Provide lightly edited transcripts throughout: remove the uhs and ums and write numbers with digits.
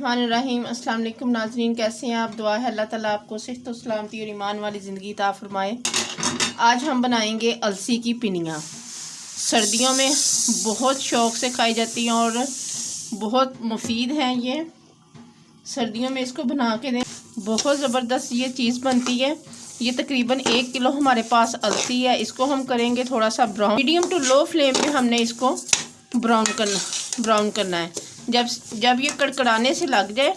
बिस्मिल्लाहिर्रहमानिर्रहीम। अस्सलाम वालेकुम नाज़रीन, कैसे हैं आप? दुआ है अल्लाह ताला आपको सेहत और सलामती और ईमान वाली ज़िंदगी अता फ़रमाए। आज हम बनाएंगे अलसी की पिनियाँ। सर्दियों में बहुत शौक़ से खाई जाती हैं और बहुत मुफीद हैं। ये सर्दियों में इसको बना के दें, बहुत ज़बरदस्त ये चीज़ बनती है। ये तकरीबन 1 किलो हमारे पास अलसी है। इसको हम करेंगे थोड़ा सा brown, medium to low flame पे हमने इसको ब्राउन करना है। जब ये कड़कड़ाने से लग जाए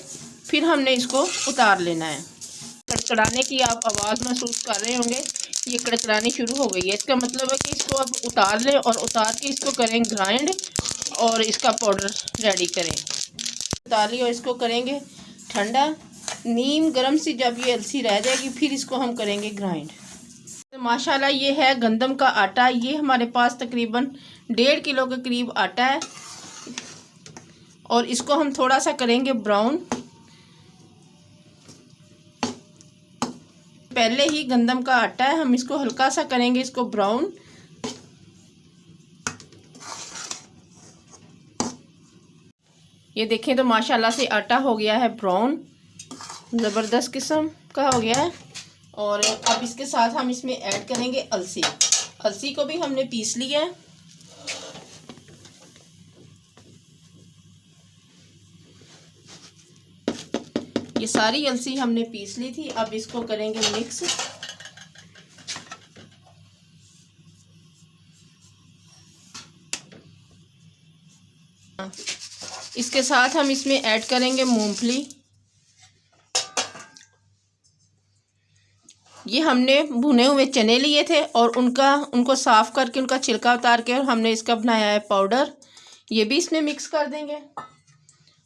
फिर हमने इसको उतार लेना है। कड़कड़ाने की आप आवाज़ महसूस कर रहे होंगे, ये कड़कड़ानी शुरू हो गई है। इसका मतलब है कि इसको अब उतार लें और उतार के इसको करें ग्राइंड और इसका पाउडर रेडी करें। उतार लिया और इसको करेंगे ठंडा। नीम गर्म सी जब ये अलसी रह जाएगी फिर इसको हम करेंगे ग्राइंड। तो माशाल्लाह ये है गंदम का आटा। ये हमारे पास तकरीबन 1.5 किलो के करीब आटा है और इसको हम थोड़ा सा करेंगे ब्राउन। पहले ही गंदम का आटा है, हम इसको हल्का सा करेंगे इसको ब्राउन। ये देखें तो माशाल्लाह से आटा हो गया है ब्राउन, ज़बरदस्त किस्म का हो गया है। और अब इसके साथ हम इसमें ऐड करेंगे अलसी। अलसी को भी हमने पीस लिया है। ये सारी अलसी हमने पीस ली थी। अब इसको करेंगे मिक्स। इसके साथ हम इसमें ऐड करेंगे मूंगफली। ये हमने भुने हुए चने लिए थे और उनको साफ़ करके उनका छिलका उतार के और हमने इसका बनाया है पाउडर। ये भी इसमें मिक्स कर देंगे।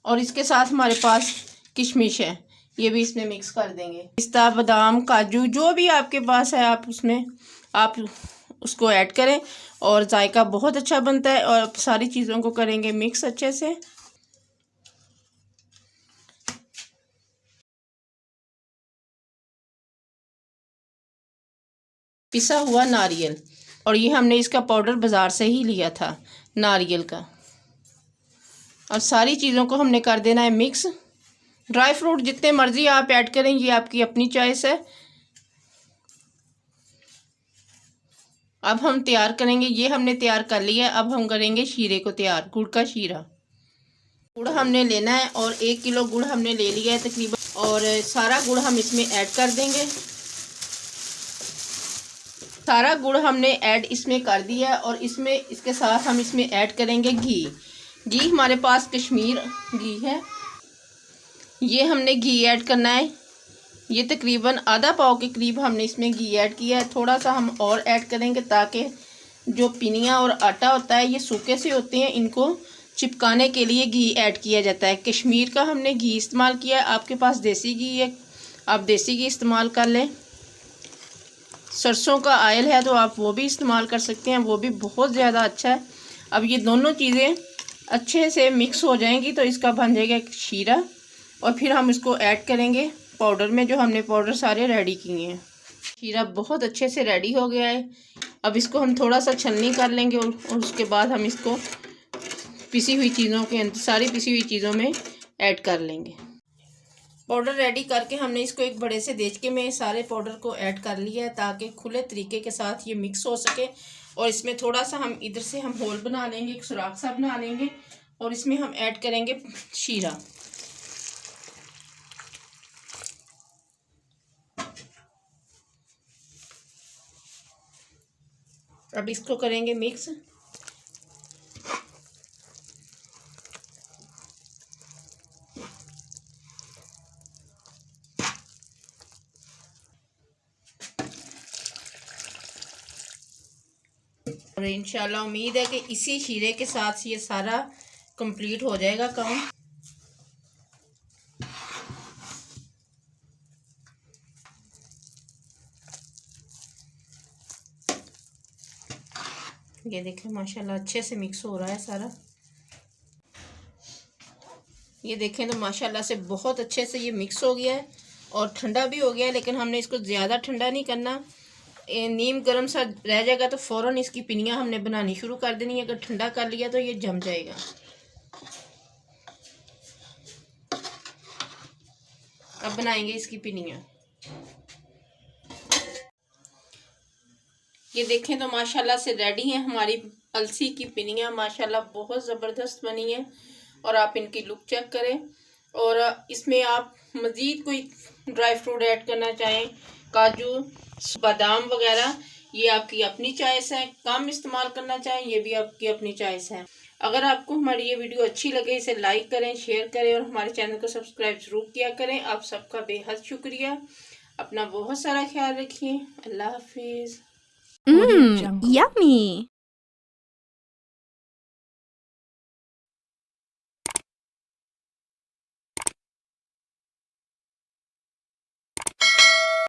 और इसके साथ हमारे पास किशमिश है, ये भी इसमें मिक्स कर देंगे। पिस्ता, बादाम, काजू जो भी आपके पास है आप उसको ऐड करें और जायका बहुत अच्छा बनता है। और सारी चीज़ों को करेंगे मिक्स अच्छे से। पिसा हुआ नारियल, और ये हमने इसका पाउडर बाज़ार से ही लिया था नारियल का। और सारी चीज़ों को हमने कर देना है मिक्स। ड्राई फ्रूट जितने मर्ज़ी आप ऐड करें, ये आपकी अपनी चॉइस है। अब हम तैयार करेंगे, ये हमने तैयार कर लिया है। अब हम करेंगे शीरे को तैयार, गुड़ का शीरा। गुड़ हमने लेना है और 1 किलो गुड़ हमने ले लिया है तकरीबन, और सारा गुड़ हम इसमें ऐड कर देंगे। सारा गुड़ हमने ऐड इसमें कर दिया है और इसके साथ हम इसमें ऐड करेंगे घी। घी हमारे पास कश्मीर घी है, ये हमने घी ऐड करना है। ये तकरीबन आधा पाव के करीब हमने इसमें घी ऐड किया है। थोड़ा सा हम और ऐड करेंगे ताकि जो पिनिया और आटा होता है ये सूखे से होते हैं, इनको चिपकाने के लिए घी ऐड किया जाता है। कश्मीर का हमने घी इस्तेमाल किया है। आपके पास देसी घी है, आप देसी घी इस्तेमाल कर लें। सरसों का आयल है तो आप वो भी इस्तेमाल कर सकते हैं, वो भी बहुत ज़्यादा अच्छा है। अब ये दोनों चीज़ें अच्छे से मिक्स हो जाएंगी तो इसका बन जाएगा एक शीरा। और फिर हम इसको ऐड करेंगे पाउडर में, जो हमने पाउडर सारे रेडी किए हैं। शीरा बहुत अच्छे से रेडी हो गया है। अब इसको हम थोड़ा सा छलनी कर लेंगे और उसके बाद हम इसको पिसी हुई चीज़ों के सारी पिसी हुई चीज़ों में ऐड कर लेंगे। पाउडर रेडी करके हमने इसको एक बड़े से देचके में सारे पाउडर को ऐड कर लिया है ताकि खुले तरीके के साथ ये मिक्स हो सके। और इसमें थोड़ा सा हम इधर से हम होल बना लेंगे, एक सुराख सा बना लेंगे और इसमें हम ऐड करेंगे शीरा। अब इसको करेंगे मिक्स। और इंशाल्लाह उम्मीद है कि इसी शीरे के साथ ये सारा कंप्लीट हो जाएगा काम। ये देखें माशाल्लाह अच्छे से मिक्स हो रहा है सारा। ये देखें तो माशाल्लाह से बहुत अच्छे से ये मिक्स हो गया है और ठंडा भी हो गया है, लेकिन हमने इसको ज़्यादा ठंडा नहीं करना। नीम गर्म सा रह जाएगा तो फ़ौरन इसकी पिनियाँ हमने बनानी शुरू कर देनी है। अगर ठंडा कर लिया तो ये जम जाएगा। अब बनाएंगे इसकी पिनियाँ। ये देखें तो माशाल्लाह से रेडी है हमारी अलसी की पिनियाँ। माशाल्लाह बहुत ज़बरदस्त बनी है। और आप इनकी लुक चेक करें। और इसमें आप मज़ीद कोई ड्राई फ्रूट ऐड करना चाहें, काजू बादाम वगैरह, ये आपकी अपनी चॉइस है। कम इस्तेमाल करना चाहें, ये भी आपकी अपनी चॉइस है। अगर आपको हमारी ये वीडियो अच्छी लगे इसे लाइक करें, शेयर करें और हमारे चैनल को सब्सक्राइब ज़रूर किया करें। आप सबका बेहद शुक्रिया। अपना बहुत सारा ख्याल रखिए। अल्लाह हाफिज़। Yummy.